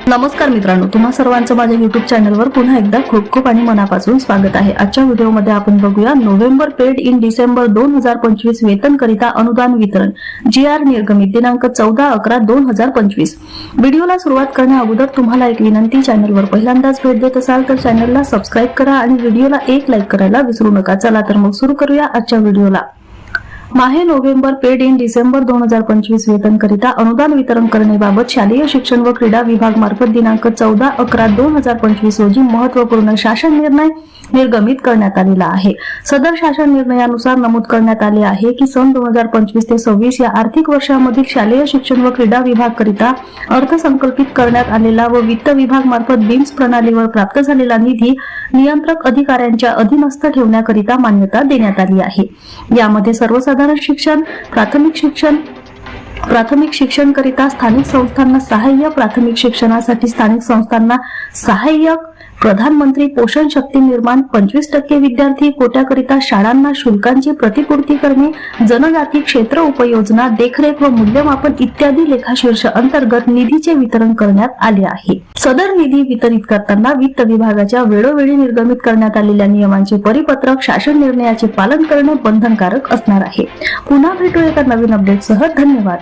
नमस्कार मित्रांनो, तुम्हा सर्वांचं माझ्या युट्यूब चॅनलवर पुन्हा एकदा खूप खूप आणि मनापासून स्वागत आहे। आजच्या व्हिडिओमध्ये आपण बघूया नोव्हेंबर पेड इन डिसेंबर 2025 वेतन करिता अनुदान वितरण GR निर्गमित दिनांक 14/11/2025। व्हिडिओला सुरुवात करण्या अगोदर तुम्हाला एक विनंती, चॅनलवर पहिल्यांदाच भेट देत असाल तर चॅनलला सबस्क्राइब करा आणि व्हिडिओला एक लाईक करायला विसरू नका। चला तर मग सुरू करूया आजच्या व्हिडिओला। माहे नोव्हेंबर पेड इन डिसेंबर 2025 वेतन करिता अनुदान वितरण करण्याबाबत शालेय शिक्षण व क्रीडा विभाग मार्फत दिनांक 14/11/2025 रोजी महत्वपूर्ण शासन निर्णय निर्गमित करण्यात आलेला आहे। सदर शासन निर्णयानुसार नमूद करण्यात आले आहे की सन 2025 ते 26 या आर्थिक वर्षामधील शालेय शिक्षण व क्रीडा विभाग करिता अर्थसंकल्पित करण्यात आलेला व वित्त विभाग मार्फत बीम्स प्रणालीवर प्राप्त झालेला निधी नियंत्रक अधिकाऱ्यांच्या अधीनस्थ ठेवण्याकरिता मान्यता देण्यात आली आहे। यामध्ये सर्वसाधारण शिक्षण, प्राथमिक शिक्षण करिता स्थानिक संस्थांना सहाय्य, प्राथमिक शिक्षणासाठी स्थानिक संस्थांना सहाय्यक, प्रधानमंत्री पोषण शक्ती निर्माण, 25% विद्यार्थी कोट्याकरिता शाळांना शुल्कांची प्रतिपूर्ती करणे, जनजाती क्षेत्र उपयोजना, देखरेख व मूल्यमापन इत्यादी लेखाशीर्ष अंतर्गत निधीचे वितरण करण्यात आले आहे। सदर निधी वितरित करताना वित्त विभागाच्या वेळोवेळी निर्गमित करण्यात आलेल्या नियमांचे परिपत्रक, शासन निर्णयाचे पालन करणे बंधनकारक असणार आहे। पुन्हा भेटू एका नवीन अपडेटसह। धन्यवाद।